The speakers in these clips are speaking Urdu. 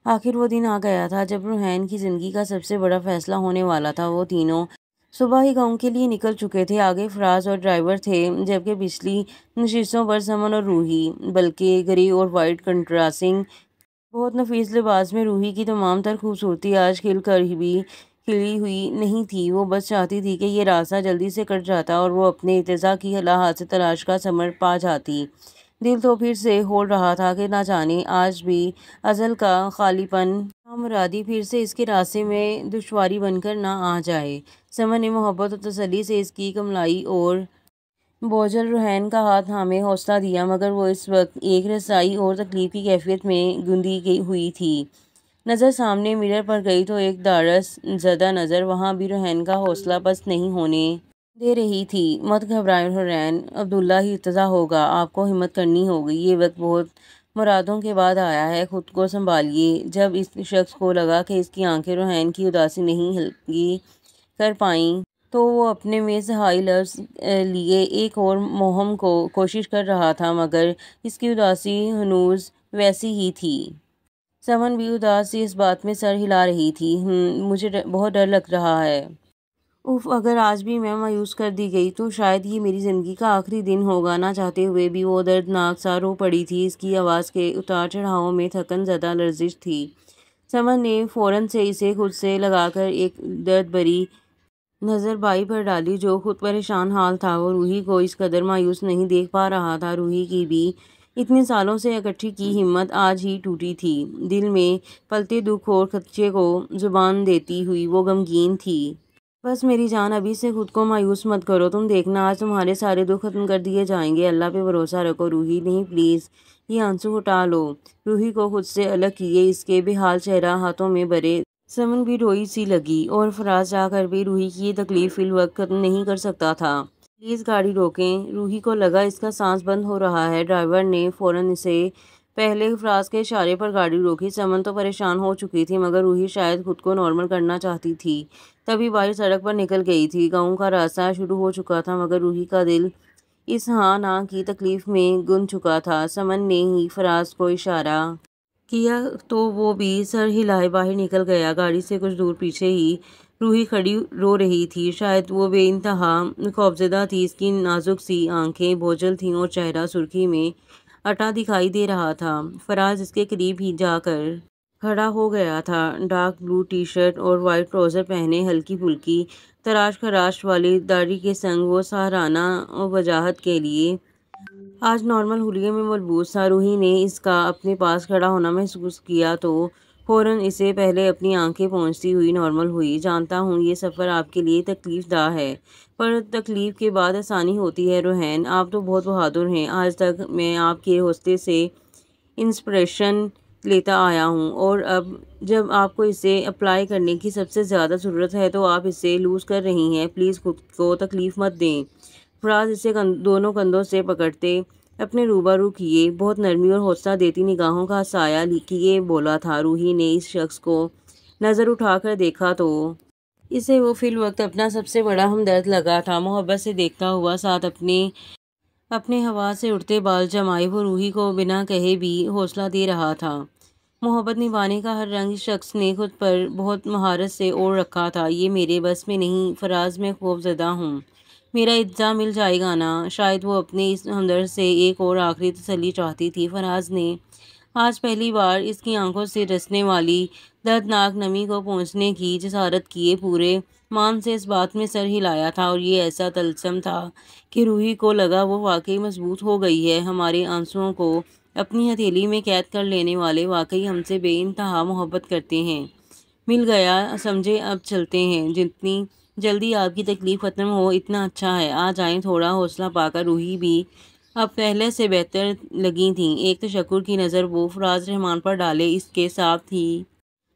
آخر وہ دن آ گیا تھا جب روحین کی زندگی کا سب سے بڑا فیصلہ ہونے والا تھا۔ وہ تینوں صبح ہی گاؤں کے لیے نکل چکے تھے۔ آگے فراز اور ڈرائیور تھے، جبکہ پچھلی نشستوں پر سمن اور روحی۔ بلکہ گرے اور وائٹ کنٹراسٹنگ بہت نفیس لباس میں روحی کی تمام تر خوبصورتی آج کھل کر بھی کھلی ہوئی نہیں تھی۔ وہ بس چاہتی تھی کہ یہ راستہ جلدی سے کٹ جاتا اور وہ اپنے ارتجاع کی ہاتھ سے تلاش کا ثمر پا جاتی۔ دل تو پھر سے ہول رہا تھا کہ نہ جانے آج بھی ازل کا خالی پن، نامرادی پھر سے اس کے راستے میں دشواری بن کر نہ آ جائے۔ سمن نے محبت اور تسلی سے اس کی کملائی اور بوجھل روحین کا ہاتھ تھامے حوصلہ دیا، مگر وہ اس وقت ایک رسائی اور تکلیف کی کیفیت میں گندی ہوئی تھی۔ نظر سامنے مرر پر گئی تو ایک دھڑس زدہ نظر وہاں بھی روحین کا حوصلہ پست نہیں ہونے دے رہی تھی۔ مت گھبرائیں روحین، عبداللہ ہی ارتجاع ہوگا، آپ کو ہمت کرنی ہوگی، یہ وقت بہت مرادوں کے بعد آیا ہے، خود کو سنبھالیے۔ جب اس شخص کو لگا کہ اس کی آنکھیں روحین کی اداسی نہیں ہلکی کر پائیں تو وہ اپنے میں سے ہائی لفظ لیے ایک اور مہم کو کوشش کر رہا تھا، مگر اس کی اداسی ہنوز ویسی ہی تھی۔ سمن بھی اداس سی اس بات میں سر ہلا رہی تھی۔ مجھے بہت ڈر لگ رہا ہے۔ اف، اگر آج بھی میں مایوس کر دی گئی تو شاید یہ میری زندگی کا آخری دن ہوگا۔ نہ چاہتے ہوئے بھی وہ دردناک سا رو پڑی تھی۔ اس کی آواز کے اتار چڑھاؤ میں تھکن زدہ لرزش تھی۔ سمن نے فوراً سے اسے خود سے لگا کر ایک درد بھری نظر بائی پر ڈالی جو خود پریشان حال تھا۔ وہ روحی کو اس قدر مایوس نہیں دیکھ پا رہا تھا۔ روحی کی بھی اتنے سالوں سے اکٹھی کی ہمت آج ہی ٹوٹی تھی۔ دل میں پلتے دکھ اور خدشے کو زبان دیتی ہوئی وہ غمگین تھی۔ بس میری جان، ابھی سے خود کو مایوس مت کرو، تم دیکھنا آج تمہارے سارے دکھ ختم کر دیے جائیں گے۔ اللہ پہ بھروسہ رکھو روحی۔ نہیں پلیز، یہ آنسو ہٹا لو۔ روحی کو خود سے الگ کیے اس کے بے حال چہرہ ہاتھوں میں بھرے سمن بھی روئی سی لگی، اور فراز جا کر بھی روحی کی یہ تکلیف فی الوقت ختم نہیں کر سکتا تھا۔ پلیز گاڑی روکیں۔ روحی کو لگا اس کا سانس بند ہو رہا ہے۔ ڈرائیور نے فوراً اسے پہلے فراز کے اشارے پر گاڑی روکی۔ سمن تو پریشان ہو چکی تھی، مگر روحی شاید خود کو نارمل کرنا چاہتی تھی، تبھی باہر سڑک پر نکل گئی تھی۔ گاؤں کا راستہ شروع ہو چکا تھا، مگر روحی کا دل اس ہاں نہ کی تکلیف میں گم چکا تھا۔ سمن نے ہی فراز کو اشارہ کیا تو وہ بھی سر ہلائے باہر نکل گیا۔ گاڑی سے کچھ دور پیچھے ہی روحی کھڑی رو رہی تھی۔ شاید وہ بے انتہا خوفزدہ تھی۔ اس کی نازک سی آنکھیں بوجھل تھیں اور چہرہ سرخی میں اٹا دکھائی دے رہا تھا۔ فراز اس کے قریب ہی جا کر کھڑا ہو گیا تھا۔ ڈارک بلو ٹی شرٹ اور وائٹ ٹراؤزر پہنے، ہلکی پھلکی تراش خراش والی داڑھی کے سنگ وہ سحرانہ وجاہت کے لیے آج نارمل حلیے میں ملبوس تھا۔ روحی نے اس کا اپنے پاس کھڑا ہونا محسوس کیا تو فوراً اسے پہلے اپنی آنکھیں پوچھتی ہوئی نارمل ہوئی۔ جانتا ہوں یہ سفر آپ کے لیے تکلیف دہ ہے، پر تکلیف کے بعد آسانی ہوتی ہے روحین۔ آپ تو بہت بہادر ہیں۔ آج تک میں آپ کے حوصلے سے انسپریشن لیتا آیا ہوں، اور اب جب آپ کو اسے اپلائی کرنے کی سب سے زیادہ ضرورت ہے تو آپ اسے لوز کر رہی ہیں۔ پلیز خود کو تکلیف مت دیں۔ فراز اسے دونوں کندھوں سے پکڑتے اپنے روبرو کیے، بہت نرمی اور حوصلہ دیتی نگاہوں کا سایہ کیے بولا تھا۔ روحی نے اس شخص کو نظر اٹھا کر دیکھا تو اسے وہ فی الوقت اپنا سب سے بڑا ہمدرد لگا تھا۔ محبت سے دیکھتا ہوا، ساتھ اپنے ہوا سے اڑتے بال جمائے وہ روحی کو بنا کہے بھی حوصلہ دے رہا تھا۔ محبت نبھانے کا ہر رنگ اس شخص نے خود پر بہت مہارت سے اوڑھ رکھا تھا۔ یہ میرے بس میں نہیں فراز، میں خوف زدہ ہوں، میرا ارتجاع مل جائے گا نا؟ شاید وہ اپنے اس ہمدرد سے ایک اور آخری تسلی چاہتی تھی۔ فراز نے آج پہلی بار اس کی آنکھوں سے رسنے والی دردناک نمی کو پہنچنے کی جسارت کیے پورے مان سے اس بات میں سر ہلایا تھا، اور یہ ایسا طلسم تھا کہ روحی کو لگا وہ واقعی مضبوط ہو گئی ہے۔ ہمارے آنسوؤں کو اپنی ہتھیلی میں قید کر لینے والے واقعی ہم سے بے انتہا محبت کرتے ہیں۔ مل گیا، سمجھے، اب چلتے ہیں۔ جتنی جلدی آپ کی تکلیف ختم ہو اتنا اچھا ہے۔ آ جائیں۔ تھوڑا حوصلہ پا کر روحی بھی اب پہلے سے بہتر لگی تھیں۔ ایک تشکر کی نظر وہ فراز رحمان پر ڈالے اس کے ساتھ ہی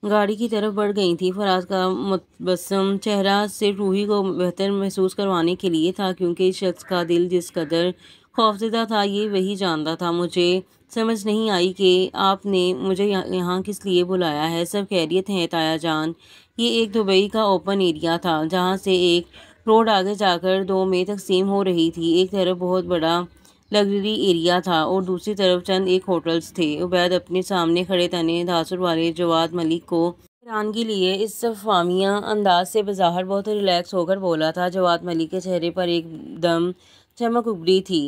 گاڑی کی طرف بڑھ گئی تھیں۔ فراز کا متبسم چہرہ صرف روحی کو بہتر محسوس کروانے کے لیے تھا، کیونکہ اس شخص کا دل جس قدر خوفزدہ تھا یہ وہی جانتا تھا۔ مجھے سمجھ نہیں آئی کہ آپ نے مجھے یہاں کس لیے بلایا ہے۔ سب خیریت ہے تایا جان؟ یہ ایک دبئی کا اوپن ایریا تھا، جہاں سے ایک روڈ آگے جا کر دو میں تقسیم ہو رہی تھی۔ ایک طرف بہت بڑا لگژری ایریا تھا اور دوسری طرف چند ایک ہوٹلز تھے۔ عبید اپنے سامنے کھڑے تنے تاثر والے جواد ملک کو حیرانگی لیے اس فاہمیہ انداز سے بظاہر بہت ریلیکس ہو کر بولا تھا۔ جواد ملک کے چہرے پر ایک دم چمک ابھری تھی۔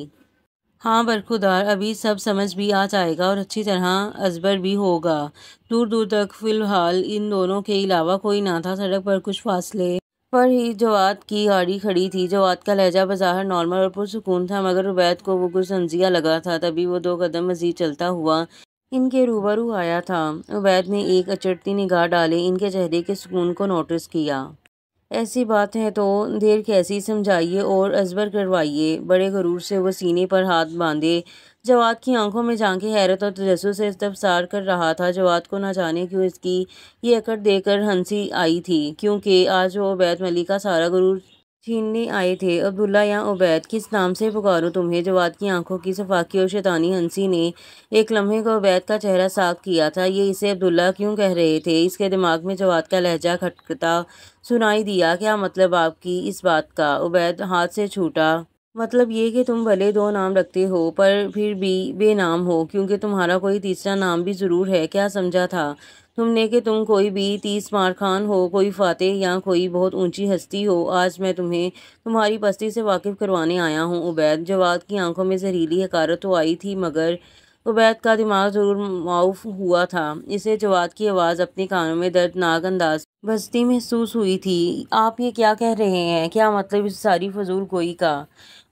ہاں برخودار، ابھی سب سمجھ بھی آ جائے گا اور اچھی طرح ازبر بھی ہوگا۔ دور دور تک فی الحال ان دونوں کے علاوہ کوئی نہ تھا۔ سڑک پر کچھ فاصلے پر ہی جواد کی گاڑی کھڑی تھی۔ جواد کا لہجہ بظاہر نارمل اور پرسکون تھا، مگر عبید کو وہ کچھ طنزیہ لگا تھا۔ تبھی وہ 2 قدم مزید چلتا ہوا ان کے روبرو آیا تھا۔ عبید نے ایک اچٹتی نگاہ ڈالے ان کے چہرے کے سکون کو نوٹس کیا۔ ایسی بات ہے تو دیر کیسی، سمجھائیے اور ازبر کروائیے۔ بڑے غرور سے وہ سینے پر ہاتھ باندھے جواد کی آنکھوں میں جھانکے حیرت اور تجسس سے استفسار کر رہا تھا۔ جواد کو نہ جانے کیوں اس کی یہ حرکت دیکھ کر ہنسی آئی تھی، کیونکہ آج وہ عبید ملک کا سارا غرور چھیننے آئے تھے۔ عبداللہ یا عبید، کس نام سے پکاروں تمہیں؟ جواد کی آنکھوں کی صفاقی اور شیطانی ہنسی نے ایک لمحے کو عبید کا چہرہ ساکھ کیا تھا۔ یہ اسے عبداللہ کیوں کہہ رہے تھے؟ اس کے دماغ میں جواد کا لہجہ کھٹکتا سنائی دیا۔ کیا مطلب آپ کی اس بات کا؟ عبید ہاتھ سے چھوٹا۔ مطلب یہ کہ تم بھلے 2 نام رکھتے ہو پر پھر بھی بے نام ہو، کیونکہ تمہارا کوئی تیسرا نام بھی ضرور ہے۔ کیا سمجھا تھا تم نے کہ تم کوئی بھی 30 مار خان ہو، کوئی فاتح یا کوئی بہت اونچی ہستی ہو؟ آج میں تمہیں تمہاری پستی سے واقف کروانے آیا ہوں عبید۔ جواد کی آنکھوں میں زہریلی حقارت تو آئی تھی، مگر عبید کا دماغ ضرور معاف ہوا تھا۔ اسے جواد کی آواز اپنے کانوں میں دردناک انداز بجتی محسوس ہوئی تھی۔ آپ یہ کیا کہہ رہے ہیں؟ کیا مطلب اس ساری فضول گوئی کا؟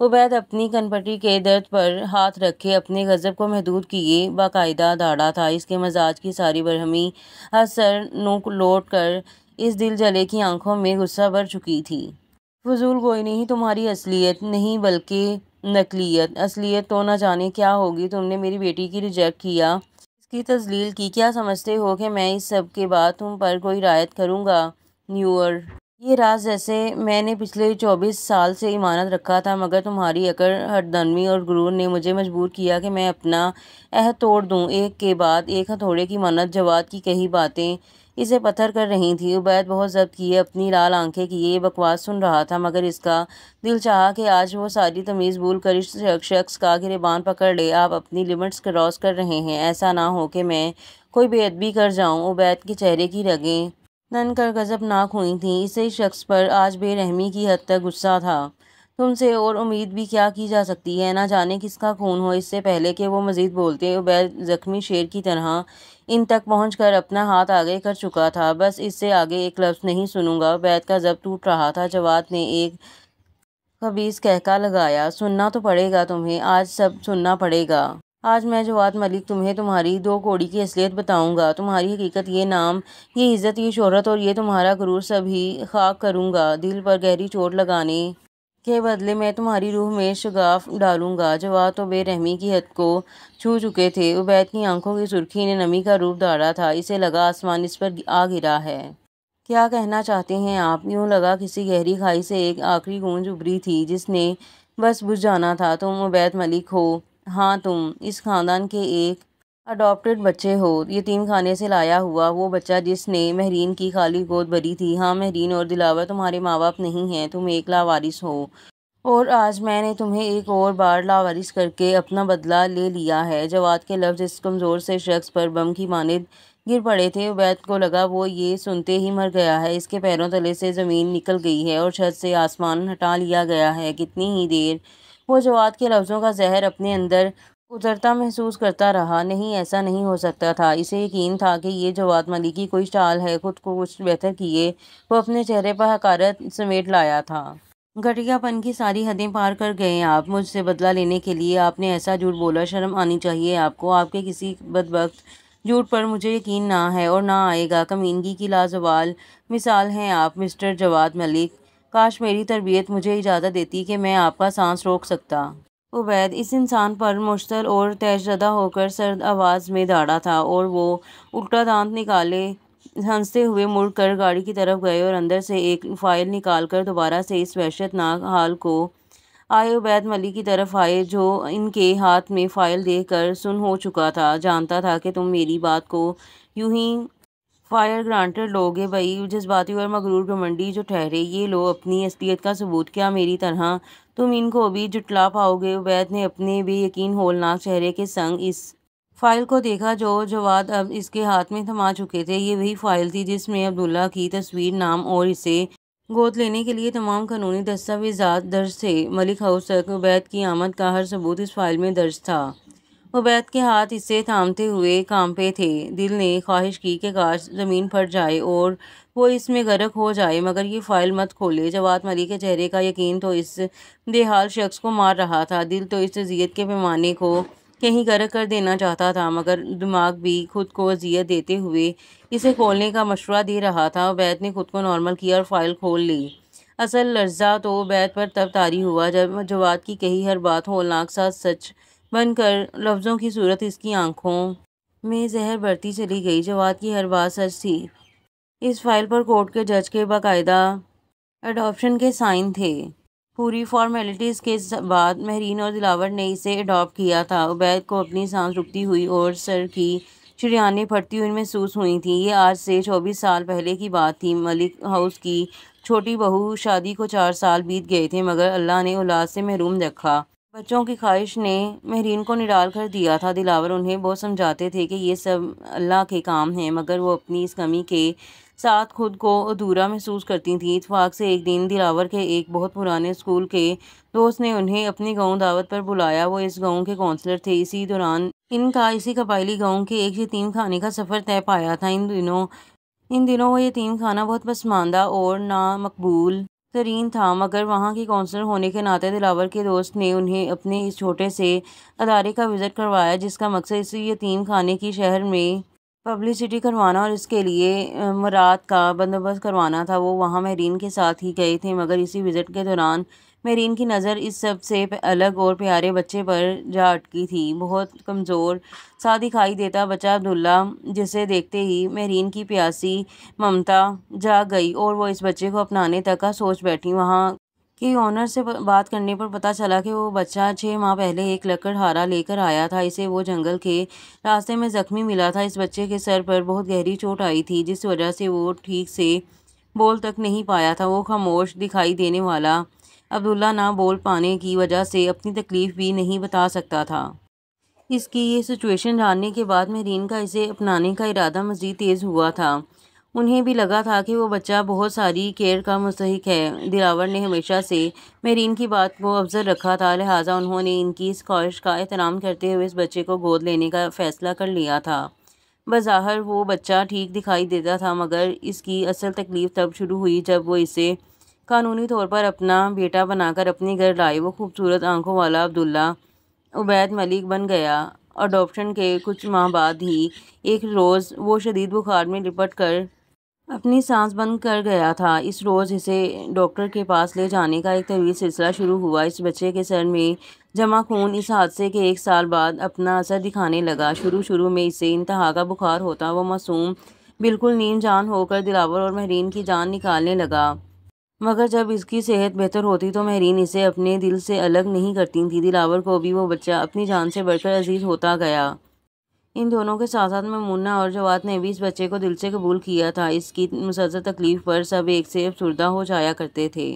عبید اپنی کنپٹی کے درد پر ہاتھ رکھے اپنے غضب کو محدود کیے باقاعدہ دھاڑا تھا۔ اس کے مزاج کی ساری برہمی از سر نو لوٹ کر اس دل جلے کی آنکھوں میں غصہ بھر چکی تھی۔ فضول گوئی نہیں تمہاری اصلیت نہیں بلکہ نقلیت۔ اصلیت تو نہ جانے کیا ہوگی۔ تم نے میری بیٹی کی ریجیکٹ کیا، اس کی تذلیل کی۔ کیا سمجھتے ہو کہ میں اس سب کے بعد تم پر کوئی رعایت کروں گا؟ نیور۔ یہ راز جیسے میں نے پچھلے 24 سال سے امانت رکھا تھا، مگر تمہاری اکڑ، ہٹ درمی اور غرور نے مجھے مجبور کیا کہ میں اپنا عہد توڑ دوں۔ ایک کے بعد ایک ہتھوڑے کی مانند جواد کی کہی باتیں اسے پتھر کر رہی تھیں۔ عبید بہت ضبط کیے اپنی لال آنکھیں کیے یہ بکواس سن رہا تھا، مگر اس کا دل چاہا کہ آج وہ ساری تمیز بھول کر اس شخص کا گریبان پکڑ لے۔ آپ اپنی لمٹس کراس کر رہے ہیں، ایسا نہ ہو کہ میں کوئی بے ادبی کر جاؤں۔ عبید کے چہرے کی رگیں تن کر غضبناک ہوئی تھیں۔ اسے اس شخص پر آج بے رحمی کی حد تک غصہ تھا۔ تم سے اور امید بھی کیا کی جا سکتی ہے؟ نہ جانے کس کا خون ہو۔ اس سے پہلے کہ وہ مزید بولتے، عبید زخمی شیر کی طرح ان تک پہنچ کر اپنا ہاتھ آگے کر چکا تھا۔ بس اس سے آگے ایک لفظ نہیں سنوں گا۔ عبید کا ضبط ٹوٹ رہا تھا۔ جواد نے ایک خبیث قہقہہ لگایا۔ سننا تو پڑے گا تمہیں، آج سب سننا پڑے گا۔ آج میں جواد ملک تمہیں تمہاری 2 کوڑی کی اصلیت بتاؤں گا۔ تمہاری حقیقت، یہ نام، یہ عزت، یہ شہرت اور یہ تمہارا غرور سب ہی خاک کروں گا۔ دل پر گہری چوٹ لگانے کے بدلے میں تمہاری روح میں شگاف ڈالوں گا۔ جواد تو بے رحمی کی حد کو چھو چکے تھے۔ عبید کی آنکھوں کی سرخی نے نمی کا روپ دھارا تھا۔ اسے لگا آسمان اس پر آ گرا ہے۔ کیا کہنا چاہتے ہیں آپ؟ یوں لگا کسی گہری کھائی سے ایک آخری گونج ابھری تھی جس نے بس بجھ جانا تھا۔ تم عبید ملک ہو؟ ہاں تم اس خاندان کے ایک اڈاپٹڈ بچے ہو، یتیم خانے سے لایا ہوا وہ بچہ جس نے مہرین کی خالی گود بھری تھی۔ ہاں مہرین اور دلاور تمہارے ماں باپ نہیں ہیں، تم ایک لاوارث ہو، اور آج میں نے تمہیں ایک اور بار لاوارث کر کے اپنا بدلہ لے لیا ہے۔ جواد کے لفظ اس کمزور سے شخص پر بم کی مانند گر پڑے تھے۔ عبید کو لگا وہ یہ سنتے ہی مر گیا ہے، اس کے پیروں تلے سے زمین نکل گئی ہے اور چھت سے آسمان ہٹا لیا گیا ہے۔ کتنی ہی دیر وہ جواد کے لفظوں کا زہر اپنے اندر اترتا محسوس کرتا رہا۔ نہیں، ایسا نہیں ہو سکتا تھا۔ اسے یقین تھا کہ یہ جواد ملک کی کوئی چال ہے۔ خود کو کچھ بہتر کیے وہ اپنے چہرے پر حقارت سمیٹ لایا تھا۔ گھٹیا پن کی ساری حدیں پار کر گئے آپ۔ مجھ سے بدلہ لینے کے لیے آپ نے ایسا جھوٹ بولا؟ شرم آنی چاہیے آپ کو۔ آپ کے کسی بدبخت جھوٹ پر مجھے یقین نہ ہے اور نہ آئے گا۔ کمینگی کی لازوال مثال ہیں آپ مسٹر جواد ملک۔ کاش میری تربیت مجھے اجازت دیتی کہ میں آپ کا سانس روک سکتا۔ عبید اس انسان پر مشتعل اور طیش زدہ ہو کر سرد آواز میں دھاڑا تھا، اور وہ الٹا دانت نکالے ہنستے ہوئے مڑ کر گاڑی کی طرف گئے اور اندر سے ایک فائل نکال کر دوبارہ سے اس وحشت ناک حال کو آئے عبید ملک کی طرف آئے، جو ان کے ہاتھ میں فائل دیکھ کر سن ہو چکا تھا۔ جانتا تھا کہ تم میری بات کو یوں ہی فائر گرانٹر لوگ ہیں بھائی، جذباتی اور مغرور گھمنڈی جو ٹھہرے، یہ لو اپنی اصلیت کا ثبوت، کیا میری طرح تم ان کو بھی جھٹلا پاؤ گے؟ عبید نے اپنے بے یقین ہولناک چہرے کے سنگ اس فائل کو دیکھا جو جواد اب اس کے ہاتھ میں تھما چکے تھے۔ یہ وہی فائل تھی جس میں عبداللہ کی تصویر، نام اور اسے گود لینے کے لیے تمام قانونی دستاویزات درج تھے۔ ملک ہاؤس تک عبید کی آمد کا ہر ثبوت اس فائل میں درج تھا۔ عبید کے ہاتھ اسے تھامتے ہوئے کانپے تھے۔ دل نے خواہش کی کہ کاش زمین پھٹ جائے اور وہ اس میں غرق ہو جائے، مگر یہ فائل مت کھولے۔ جواد ملک کے چہرے کا یقین تو اس بے حال شخص کو مار رہا تھا، دل تو اس اذیت کے پیمانے کو کہیں غرق کر دینا چاہتا تھا، مگر دماغ بھی خود کو اذیت دیتے ہوئے اسے کھولنے کا مشورہ دے رہا تھا۔ عبید نے خود کو نارمل کیا اور فائل کھول لی۔ اصل لرزہ تو عبید پر تب طاری ہوا جب جواد کی کہی ہر بات ہولناک سا سچ بن کر لفظوں کی صورت اس کی آنکھوں میں زہر بھرتی چلی گئی۔ جواد کی ہر بات سچ تھی۔ اس فائل پر کورٹ کے جج کے باقاعدہ اڈاپشن کے سائن تھے۔ پوری فارمیلٹیز کے بعد مہرین اور دلاور نے اسے اڈاپٹ کیا تھا۔ عبید کو اپنی سانس رکتی ہوئی اور سر کی شریانیں پھٹتی ہوئی محسوس ہوئی تھیں۔ یہ آج سے 24 سال پہلے کی بات تھی۔ ملک ہاؤس کی چھوٹی بہو شادی کو 4 سال بیت گئے تھے، مگر اللہ نے اولاد سے محروم رکھا۔ بچوں کی خواہش نے مہرین کو نڈال کر دیا تھا۔ دلاور انہیں بہت سمجھاتے تھے کہ یہ سب اللہ کے کام ہیں، مگر وہ اپنی اس کمی کے ساتھ خود کو ادھورا محسوس کرتی تھیں۔ اتفاق سے ایک دن دلاور کے ایک بہت پرانے اسکول کے دوست نے انہیں اپنے گاؤں دعوت پر بلایا۔ وہ اس گاؤں کے کونسلر تھے۔ اسی دوران ان کا اسی قبائلی گاؤں کے ایک یتیم خانے کا سفر طے پایا تھا۔ ان دنوں وہ یتیم خانہ بہت پسماندہ اور نامقبول ترین تھا، مگر وہاں کی کونسلر ہونے کے ناطے دلاور کے دوست نے انہیں اپنے اس چھوٹے سے ادارے کا وزٹ کروایا، جس کا مقصد اس یتیم خانے کی شہر میں پبلسٹی کروانا اور اس کے لیے مراعات کا بندوبست کروانا تھا۔ وہ وہاں مہرین کے ساتھ ہی گئے تھے، مگر اسی وزٹ کے دوران مہرین کی نظر اس سب سے الگ اور پیارے بچے پر جا اٹکی تھی۔ بہت کمزور سا دکھائی دیتا بچہ عبداللہ، جسے دیکھتے ہی مہرین کی پیاسی ممتا جاگ گئی اور وہ اس بچے کو اپنانے تک کا سوچ بیٹھی۔ وہاں کے آنر سے بات کرنے پر پتہ چلا کہ وہ بچہ 6 ماہ پہلے ایک لکڑ ہارا لے کر آیا تھا۔ اسے وہ جنگل کے راستے میں زخمی ملا تھا۔ اس بچے کے سر پر بہت گہری چوٹ آئی تھی، جس وجہ سے وہ ٹھیک سے بول تک نہیں پایا تھا۔ وہ خاموش دکھائی دینے والا عبداللہ نہ بول پانے کی وجہ سے اپنی تکلیف بھی نہیں بتا سکتا تھا۔ اس کی یہ سچویشن جاننے کے بعد مہرین کا اسے اپنانے کا ارادہ مزید تیز ہوا تھا۔ انہیں بھی لگا تھا کہ وہ بچہ بہت ساری کیئر کا مستحق ہے۔ دلاور نے ہمیشہ سے مہرین کی بات کو افضل رکھا تھا، لہٰذا انہوں نے ان کی اس خواہش کا احترام کرتے ہوئے اس بچے کو گود لینے کا فیصلہ کر لیا تھا۔ بظاہر وہ بچہ ٹھیک دکھائی دیتا تھا، مگر اس کی اصل تکلیف تب شروع ہوئی جب وہ اسے قانونی طور پر اپنا بیٹا بنا کر اپنے گھر لائے۔ وہ خوبصورت آنکھوں والا عبداللہ عبید ملک بن گیا۔ اڈاپشن کے کچھ ماہ بعد ہی ایک روز وہ شدید بخار میں لپٹ کر اپنی سانس بند کر گیا تھا۔ اس روز اسے ڈاکٹر کے پاس لے جانے کا ایک طویل سلسلہ شروع ہوا۔ اس بچے کے سر میں جمع خون اس حادثے کے 1 سال بعد اپنا اثر دکھانے لگا۔ شروع میں اسے انتہا کا بخار ہوتا۔ وہ معصوم بالکل نیم جان ہو کر دلاور اور مہرین کی جان نکالنے لگا، مگر جب اس کی صحت بہتر ہوتی تو مہرین اسے اپنے دل سے الگ نہیں کرتی تھی۔ دلاور کو بھی وہ بچہ اپنی جان سے بڑھ کر عزیز ہوتا گیا۔ ان دونوں کے ساتھ ساتھ میمونہ اور جواد نے بھی اس بچے کو دل سے قبول کیا تھا۔ اس کی مسلسل تکلیف پر سب ایک سے افسردہ ہو جایا کرتے تھے۔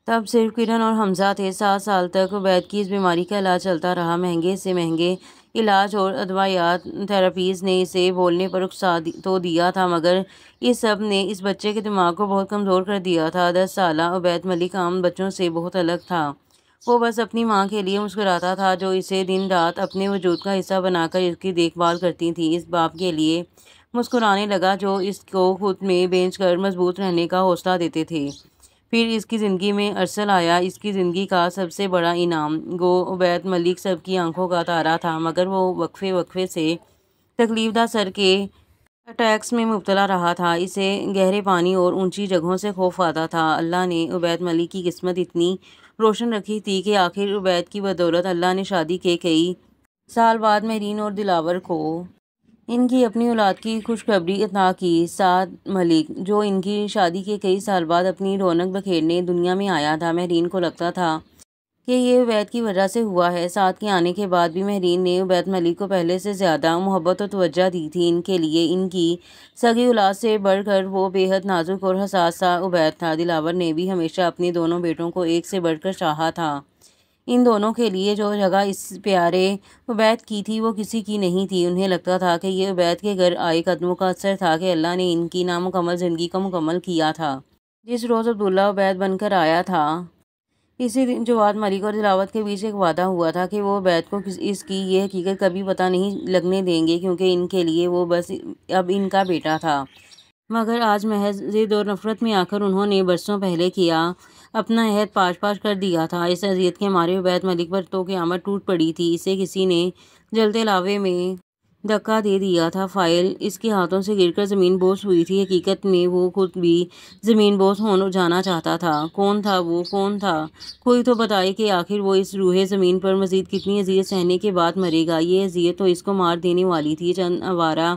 تب صرف کرن اور حمزہ تھے۔ 7 سال تک عبید کی اس بیماری کا علاج چلتا رہا۔ مہنگے سے مہنگے علاج اور ادویات، تھراپیز نے اسے بولنے پر اکسا تو دیا تھا، مگر اس سب نے اس بچے کے دماغ کو بہت کمزور کر دیا تھا۔ 10 سالہ عبید ملک عام بچوں سے بہت الگ تھا۔ وہ بس اپنی ماں کے لیے مسکراتا تھا، جو اسے دن رات اپنے وجود کا حصہ بنا کر اس کی دیکھ بھال کرتی تھی۔ اس باپ کے لیے مسکرانے لگا جو اس کو خود میں بینچ کر مضبوط رہنے کا حوصلہ دیتے تھے۔ پھر اس کی زندگی میں ارسل آیا، اس کی زندگی کا سب سے بڑا انعام۔ گو عبید ملک سب کی آنکھوں کا تارا تھا، مگر وہ وقفے سے تکلیف دہ سر کے اٹیکس میں مبتلا رہا تھا۔ اسے گہرے پانی اور اونچی جگہوں سے خوف آتا تھا۔ اللہ نے عبید ملک کی قسمت اتنی روشن رکھی تھی کہ آخر عبید کی بدولت اللہ نے شادی کے کئی سال بعد مہرین اور دلاور کو ان کی اپنی اولاد کی خوشخبری عطا کی۔ سعد ملک، جو ان کی شادی کے کئی سال بعد اپنی رونق بکھیرنے دنیا میں آیا تھا، مہرین کو لگتا تھا کہ یہ عبید کی وجہ سے ہوا ہے۔ سعد کے آنے کے بعد بھی مہرین نے عبید ملک کو پہلے سے زیادہ محبت اور توجہ دی تھی۔ ان کے لیے ان کی سگی اولاد سے بڑھ کر وہ بے حد نازک اور حساس سا عبید تھا۔ دلاور نے بھی ہمیشہ اپنے دونوں بیٹوں کو ایک سے بڑھ کر چاہا تھا۔ ان دونوں کے لیے جو جگہ اس پیارے عبید کی تھی وہ کسی کی نہیں تھی۔ انہیں لگتا تھا کہ یہ عبید کے گھر آئے قدموں کا اثر تھا کہ اللہ نے ان کی نامکمل زندگی کو مکمل کیا تھا۔ جس روز عبداللہ عبید بن کر آیا تھا، اسی دن جواد ملک اور دلاوت کے بیچ ایک وعدہ ہوا تھا کہ وہ عبید کو اس کی یہ حقیقت کبھی پتہ نہیں لگنے دیں گے، کیونکہ ان کے لیے وہ بس اب ان کا بیٹا تھا۔ مگر آج محض ضد اور نفرت میں آ کر انہوں نے برسوں پہلے کیا اپنا عہد پاش پاش کر دیا تھا۔ اس اذیت کے مارے عبید ملک پر تو قیامت ٹوٹ پڑی تھی۔ اسے کسی نے جلتے لاوے میں دھکا دے دیا تھا۔ فائل اس کے ہاتھوں سے گر کر زمین بوس ہوئی تھی۔ حقیقت میں وہ خود بھی زمین بوس ہو جانا چاہتا تھا۔ کون تھا وہ؟ کون تھا؟ کوئی تو بتائے کہ آخر وہ اس روح زمین پر مزید کتنی اذیت سہنے کے بعد مرے گا۔ یہ اذیت تو اس کو مار دینے والی تھی۔ چند آوارہ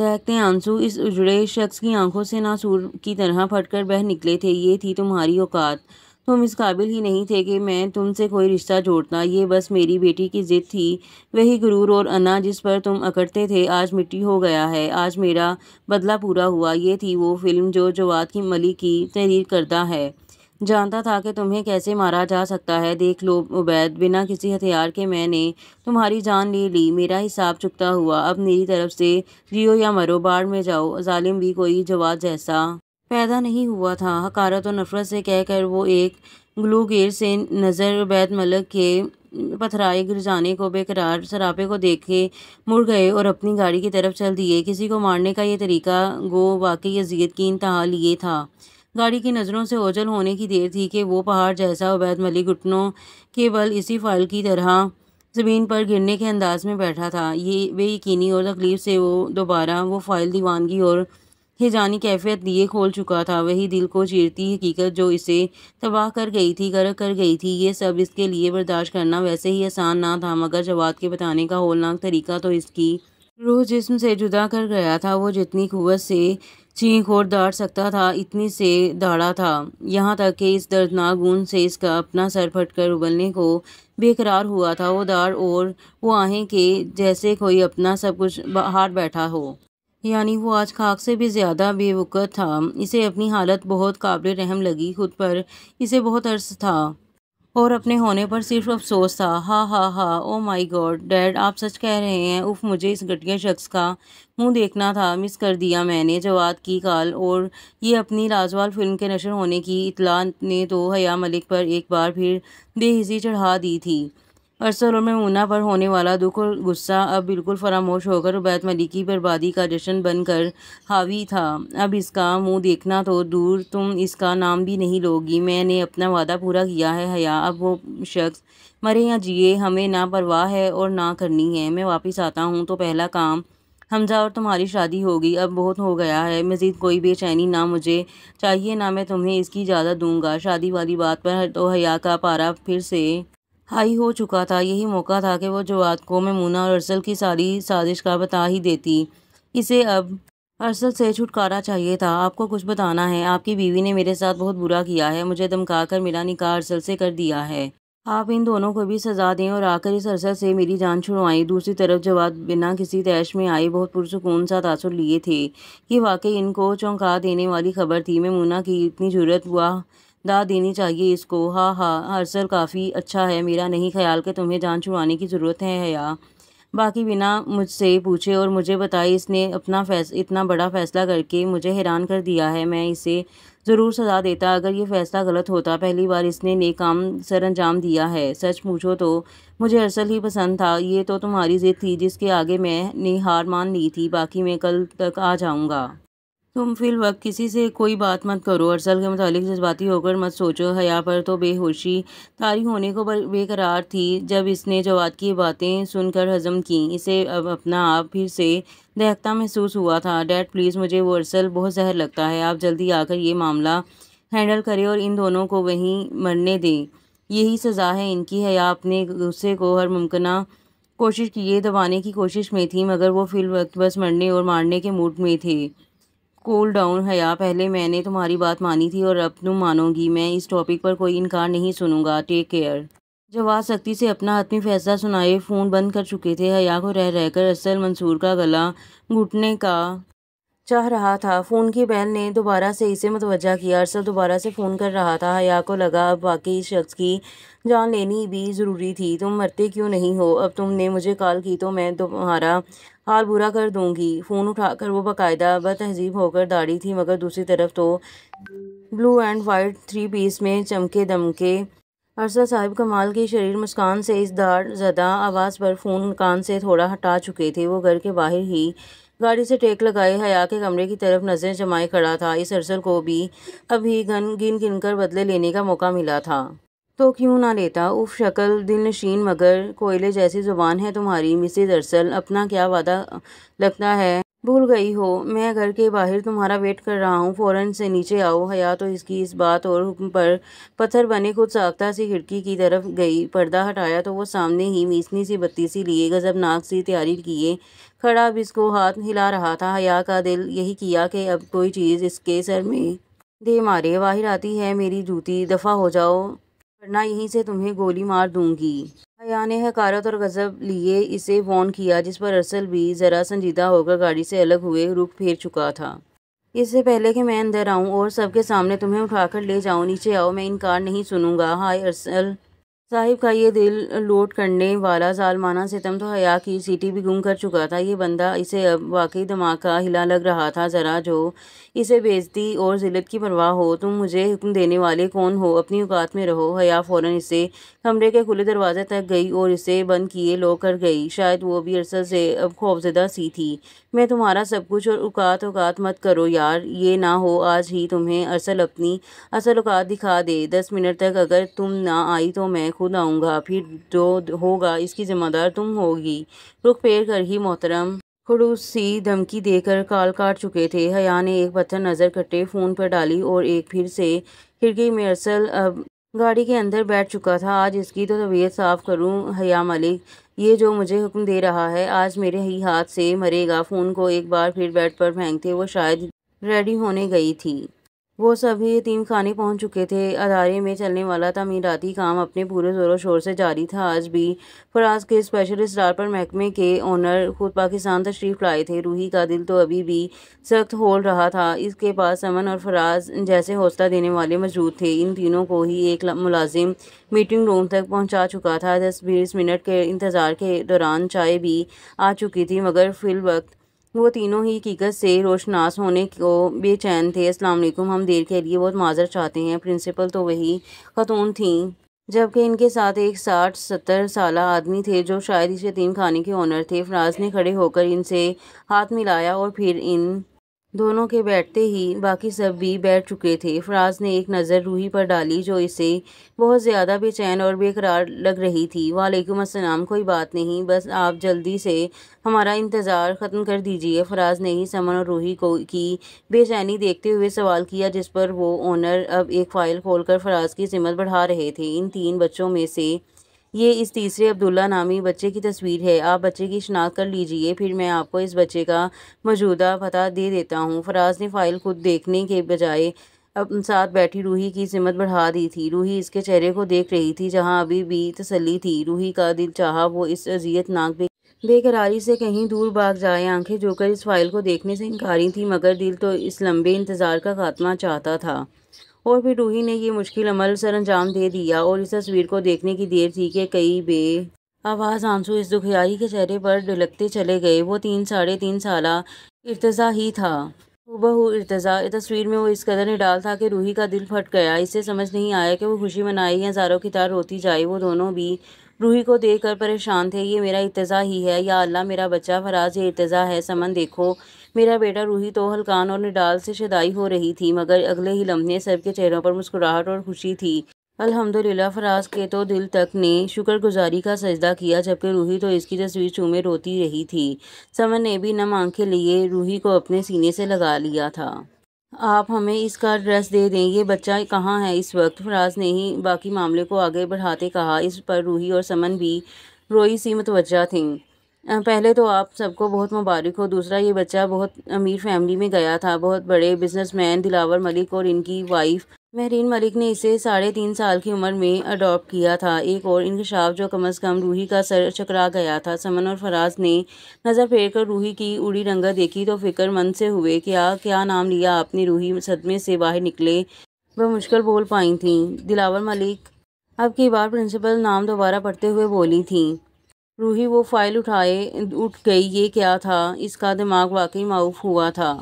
دہکتے آنسو اس اجڑے شخص کی آنکھوں سے ناسور کی طرح پھٹ کر بہہ نکلے تھے۔ یہ تھی تمہاری اوقات؟ تم اس قابل ہی نہیں تھے کہ میں تم سے کوئی رشتہ جوڑتا۔ یہ بس میری بیٹی کی ضد تھی۔ وہی غرور اور انا جس پر تم اکڑتے تھے آج مٹی ہو گیا ہے۔ آج میرا بدلہ پورا ہوا۔ یہ تھی وہ فلم جو جواد ملک کی تحریر کردہ ہے۔ جانتا تھا کہ تمہیں کیسے مارا جا سکتا ہے۔ دیکھ لو عبید، بنا کسی ہتھیار کے میں نے تمہاری جان لے لی۔ میرا حساب چکتا ہوا۔ اب میری طرف سے جیو یا مرو، باڑ میں جاؤ۔ ظالم بھی کوئی جواد جیسا پیدا نہیں ہوا تھا۔ حقارت اور نفرت سے کہہ کر وہ ایک گلوگیر سے نظر عبید ملک کے پتھرائے گر جانے کو بے قرار سراپے کو دیکھے مڑ گئے اور اپنی گاڑی کی طرف چل دیے۔ کسی کو مارنے کا یہ طریقہ گو واقعی اذیت کی انتہا لیے تھا۔ گاڑی کی نظروں سے اوجھل ہونے کی دیر تھی کہ وہ پہاڑ جیسا عبید ملک گھٹنوں کے بل اسی فائل کی طرح زمین پر گرنے کے انداز میں بیٹھا تھا۔ یہ بے یقینی اور تکلیف سے وہ دوبارہ وہ فائل دیوانگی اور ہیجانی کیفیت لیے کھول چکا تھا۔ وہی دل کو چیرتی حقیقت جو اسے تباہ کر گئی تھی، غرق کر گئی تھی۔ یہ سب اس کے لیے برداشت کرنا ویسے ہی آسان نہ تھا، مگر جواد کے بتانے کا ہولناک طریقہ تو اس کی روح جسم سے جدا کر گیا تھا۔ وہ جتنی قوت سے چینخ اور داڑ سکتا تھا اتنی سے داڑا تھا، یہاں تک کہ اس دردناک گونج سے اس کا اپنا سر پھٹ کر ابلنے کو بے قرار ہوا تھا۔ وہ داڑ اور وہ آہیں کہ جیسے کوئی اپنا سب کچھ ہار بیٹھا ہو۔ یعنی وہ آج خاک سے بھی زیادہ بے وقت تھا۔ اسے اپنی حالت بہت قابل رحم لگی۔ خود پر اسے بہت عرض تھا اور اپنے ہونے پر صرف افسوس تھا۔ ہا ہا ہا، او مائی گاڈ ڈیڈ، آپ سچ کہہ رہے ہیں؟ اف، مجھے اس گھٹیا شخص کا منہ دیکھنا تھا۔ مس کر دیا میں نے جواد کی کال اور یہ اپنی لازوال فلم کے نشر ہونے کی اطلاع نے تو حیا ملک پر ایک بار پھر بے حسی چڑھا دی تھی۔ ارسل اور میمونہ پر ہونے والا دکھ اور غصہ اب بالکل فراموش ہو کر عبید ملک کی بربادی کا جشن بن کر حاوی تھا۔ اب اس کا منہ دیکھنا تو دور، تم اس کا نام بھی نہیں لو گی۔ میں نے اپنا وعدہ پورا کیا ہے حیا۔ اب وہ شخص مرے یا جیے ہمیں نہ پرواہ ہے اور نہ کرنی ہے۔ میں واپس آتا ہوں تو پہلا کام حمزہ اور تمہاری شادی ہوگی۔ اب بہت ہو گیا ہے، مزید کوئی بے چینی نہ مجھے چاہیے نہ میں تمہیں اس کی اجازت دوں گا۔ شادی والی بات پر تو حیا کا پارا پھر سے ہائی ہو چکا تھا۔ یہی موقع تھا کہ وہ جواد کو میمونہ اور ارسل کی ساری سازش کا بتا ہی دیتی۔ اسے اب ارسل سے چھٹکارا چاہیے تھا۔ آپ کو کچھ بتانا ہے؟ آپ کی بیوی نے میرے ساتھ بہت برا کیا ہے، مجھے دھمکا کر میرا نکاح ارسل سے کر دیا ہے۔ آپ ان دونوں کو بھی سزا دیں اور آ کر اس ارسل سے میری جان چھڑوائیں۔ دوسری طرف جواد بنا کسی طیش میں آئے بہت پرسکون سا تاثر لیے تھے۔ یہ واقعی ان کو چونکا دینے والی خبر تھی۔ میمونہ کی اتنی جرأت، واہ، داد دینی چاہیے اس کو۔ ہاں ہاں، ارسل کافی اچھا ہے۔ میرا نہیں خیال کہ تمہیں جان چھڑوانے کی ضرورت ہے حیا۔ باقی بنا مجھ سے پوچھے اور مجھے بتائے اس نے اتنا بڑا فیصلہ کر کے مجھے حیران کر دیا ہے۔ میں اسے ضرور سزا دیتا اگر یہ فیصلہ غلط ہوتا۔ پہلی بار اس نے نیک کام سر انجام دیا ہے۔ سچ پوچھو تو مجھے ارسل ہی پسند تھا۔ یہ تو تمہاری ضد تھی جس کے آگے میں نے ہار مان لی تھی۔ باقی میں کل تک آ جاؤں گا۔ تم فی الوقت کسی سے کوئی بات مت کرو۔ ارسل کے متعلق جذباتی ہو کر مت سوچو۔ حیا پر تو بے ہوشی طاری ہونے کو بے قرار تھی جب اس نے جواد کی باتیں سن کر ہضم کیں۔ اسے اب اپنا آپ پھر سے دہکتا محسوس ہوا تھا۔ ڈیڈ پلیز، مجھے وہ ارسل بہت زہر لگتا ہے۔ آپ جلدی آ کر یہ معاملہ ہینڈل کریں اور ان دونوں کو وہیں مرنے دیں۔ یہی سزا ہے ان کی۔ حیا اپنے غصے کو ہر ممکنہ کوشش کیے دبانے کی کوشش میں تھی، مگر وہ فی الوقت بس مرنے اور مارنے کے موڈ میں تھے۔ کول ڈاؤن حیا، پہلے میں نے تمہاری بات مانی تھی اور اب تم مانو گی۔ میں اس ٹاپک پر کوئی انکار نہیں سنوں گا۔ Take care. جواد سختی سے اپنا حتمی فیصلہ سنائے فون بند کر چکے تھے۔ حیا کو رہ رہ کر ارسل منصور کا گلا گھٹنے کا چاہ رہا تھا۔ فون کی بیل نے دوبارہ سے اسے متوجہ کیا۔ ارسل دوبارہ سے فون کر رہا تھا۔ حیا کو لگا اب واقعی اس شخص کی جان لینی بھی ضروری تھی۔ تم مرتے کیوں نہیں ہو؟ اب تم نے مجھے کال کی تو میں تمہارا حال برا کر دوں گی۔ فون اٹھا کر وہ باقاعدہ بدتہذیب ہو کر داڑھی تھی، مگر دوسری طرف تو بلو اینڈ وائٹ 3 پیس میں چمکے دمکے۔ ارسل صاحب کمال کی شریر مسکان سے اس داڑ زدہ آواز پر فون کان سے تھوڑا ہٹا چکے تھے۔ وہ گھر کے باہر ہی گاڑی سے ٹیک لگائے حیا کے کمرے کی طرف نظریں جمائے کھڑا تھا۔ اس ارسل کو بھی ابھی گن گن کر بدلے لینے کا موقع ملا تھا تو کیوں نہ لیتا۔ اف شکل دل نشین مگر کوئلے جیسی زبان ہے تمہاری مسز ارسل۔ اپنا کیا وعدہ لگتا ہے بھول گئی ہو؟ میں گھر کے باہر تمہارا ویٹ کر رہا ہوں، فوراً سے نیچے آؤ۔ حیا تو اس کی اس بات اور حکم پر پتھر بنے خود ساختہ سی کھڑکی کی طرف گئی۔ پردہ ہٹایا تو وہ سامنے ہی میچنی سی بتی سی لیے غضبناک سی تیاری کیے کھڑا اب اس کو ہاتھ ہلا رہا تھا۔ حیا کا دل یہی کیا کہ اب کوئی چیز اس کے سر میں دے مارے۔ باہر آتی ہے میری جوتی، دفع ہو جاؤ ورنہ یہیں سے تمہیں گولی مار دوں گی۔ حیا نے حقارت اور غضب لیے اسے وارن کیا، جس پر ارسل بھی ذرا سنجیدہ ہو کر گاڑی سے الگ ہوئے رخ پھیر چکا تھا۔ اس سے پہلے کہ میں اندر آؤں اور سب کے سامنے تمہیں اٹھا کر لے جاؤں، نیچے آؤ، میں انکار نہیں سنوں گا۔ ہائے ارسل صاحب کا یہ دل لوٹ کرنے والا ظالمانہ ستم تو حیا کی سیٹی بھی گم کر چکا تھا۔ یہ بندہ اسے اب واقعی دماغ کا ہلا لگ رہا تھا۔ ذرا جو اسے بے عزتی اور ذلت کی پرواہ ہو۔ تم مجھے حکم دینے والے کون ہو؟ اپنی اوقات میں رہو۔ حیا فوراً اسے کمرے کے کھلے دروازے تک گئی اور اسے بند کیے لوک کر گئی۔ شاید وہ بھی ارسل سے اب خوفزدہ سی تھی۔ میں تمہارا سب کچھ اور اوقات مت کرو یار، یہ نہ ہو آج ہی تمہیں ارسل اپنی اصل اوقات دکھا دے۔ 10 منٹ تک اگر تم نہ آئی تو میں خود آؤں گا، پھر جو ہوگا اس کی ذمہ دار تم ہوگی۔ رخ پھیر کر ہی محترم خڑوس سی دھمکی دے کر کال کاٹ چکے تھے۔ حیا نے ایک پتھر نظر کٹے فون پر ڈالی اور ایک پھر سے کھڑکی میں ارسل اب گاڑی کے اندر بیٹھ چکا تھا۔ آج اس کی تو طبیعت صاف کروں حیا ملک، یہ جو مجھے حکم دے رہا ہے آج میرے ہی ہاتھ سے مرے گا۔ فون کو ایک بار پھر بیڈ پر پھینکتے وہ شاید ریڈی ہونے گئی تھی۔ وہ سبھی یتیم خانے پہنچ چکے تھے۔ ادارے میں چلنے والا تعمیراتی کام اپنے پورے زور و شور سے جاری تھا۔ آج بھی فراز کے اسپیشل اسٹار پر محکمے کے اونر خود پاکستان تشریف لائے تھے۔ روحی کا دل تو ابھی بھی سخت ہول رہا تھا۔ اس کے پاس امن اور فراز جیسے حوصلہ دینے والے موجود تھے۔ ان تینوں کو ہی ایک ملازم میٹنگ روم تک پہنچا چکا تھا۔ 10-20 منٹ کے انتظار کے دوران چائے بھی آ چکی تھی، مگر فی الوقت وہ تینوں ہی حقیقت سے روشناس ہونے کو بے چین تھے۔ السلام علیکم، ہم دیر کے لیے بہت معذرت چاہتے ہیں۔ پرنسپل تو وہی خاتون تھیں، جبکہ ان کے ساتھ ایک 60-70 سالہ آدمی تھے جو شاید اس یتیم خانے کے اونر تھے۔ فراز نے کھڑے ہو کر ان سے ہاتھ ملایا اور پھر ان دونوں کے بیٹھتے ہی باقی سب بھی بیٹھ چکے تھے۔ فراز نے ایک نظر روحی پر ڈالی جو اسے بہت زیادہ بے چین اور بے قرار لگ رہی تھی۔ وعلیکم السلام، کوئی بات نہیں، بس آپ جلدی سے ہمارا انتظار ختم کر دیجیے۔ فراز نے ہی امن اور روحی کی بے چینی دیکھتے ہوئے سوال کیا، جس پر وہ اونر اب ایک فائل کھول کر فراز کی سمت بڑھا رہے تھے۔ ان 3 بچوں میں سے یہ اس تیسرے عبداللہ نامی بچے کی تصویر ہے، آپ بچے کی شناخت کر لیجیے، پھر میں آپ کو اس بچے کا موجودہ پتہ دے دیتا ہوں۔ فراز نے فائل خود دیکھنے کے بجائے ساتھ بیٹھی روحی کی سمت بڑھا دی تھی۔ روحی اس کے چہرے کو دیکھ رہی تھی جہاں ابھی بھی تسلی تھی۔ روحی کا دل چاہا وہ اس اذیت ناک بے قراری سے کہیں دور بھاگ جائے۔ آنکھیں جو کر اس فائل کو دیکھنے سے انکاری تھیں، مگر دل تو اس لمبے انتظار کا خاتمہ چاہتا تھا۔ اور پھر روحی نے یہ مشکل عمل سر انجام دے دیا اور اس تصویر کو دیکھنے کی دیر تھی کہ کئی بے آواز آنسو اس دکھیائی کے چہرے پر ڈھلکتے چلے گئے۔ وہ 3-3.5 سالہ ارتضیٰ ہی تھا، ہُبہُ ارتضیٰ۔ تصویر میں وہ اس قدر نڈال تھا کہ روحی کا دل پھٹ گیا۔ اسے سمجھ نہیں آیا کہ وہ خوشی منائے یا زاروں کی طرح روتی جائے۔ وہ دونوں بھی روحی کو دیکھ کر پریشان تھے۔ یہ میرا ارتضیٰ ہی ہے، یا اللہ میرا بچہ فراز یہ ارتضیٰ ہے۔ سمن دیکھو میرا بیٹا۔ روحی تو ہلکان اور نڈال سے شدائی ہو رہی تھی، مگر اگلے ہی لمحے سب کے چہروں پر مسکراہٹ اور خوشی تھی۔ الحمدللہ، فراز کے تو دل تک نے شکر گزاری کا سجدہ کیا، جبکہ روحی تو اس کی تصویر چومے روتی رہی تھی۔ سمن نے بھی نم آنکھیں لیے روحی کو اپنے سینے سے لگا لیا تھا۔ آپ ہمیں اس کا ایڈریس دے دیں، یہ بچہ کہاں ہے اس وقت؟ فراز نے ہی باقی معاملے کو آگے بڑھاتے کہا۔ اس پر روحی اور سمن بھی روئی سی متوجہ تھیں۔ پہلے تو آپ سب کو بہت مبارک ہو، دوسرا یہ بچہ بہت امیر فیملی میں گیا تھا، بہت بڑے بزنس مین دلاور ملک اور ان کی وائف مہرین ملک نے اسے 3.5 سال کی عمر میں اڈاپٹ کیا تھا۔ ایک اور انکشاف جو کم از کم روحی کا سر چکرا گیا تھا۔ سمن اور فراز نے نظر پھیر کر روحی کی اڑی رنگت دیکھی تو فکر مند سے ہوئے کیا نام لیا آپ نے؟ روحی صدمے سے باہر نکلے بمشکل بول پائی تھیں۔ دلاور ملک اب کی بار پرنسپل نام دوبارہ پڑھتے ہوئے بولی تھیں۔ روحی وہ فائل اٹھ گئی۔ یہ کیا تھا؟ اس کا دماغ واقعی معاف ہوا تھا۔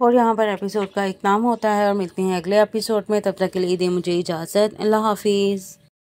اور یہاں پر ایپیسوڈ کا اختتام ہوتا ہے اور ملتے ہیں اگلے ایپیسوڈ میں۔ تب تک کے لیے دیں مجھے اجازت۔ اللہ حافظ۔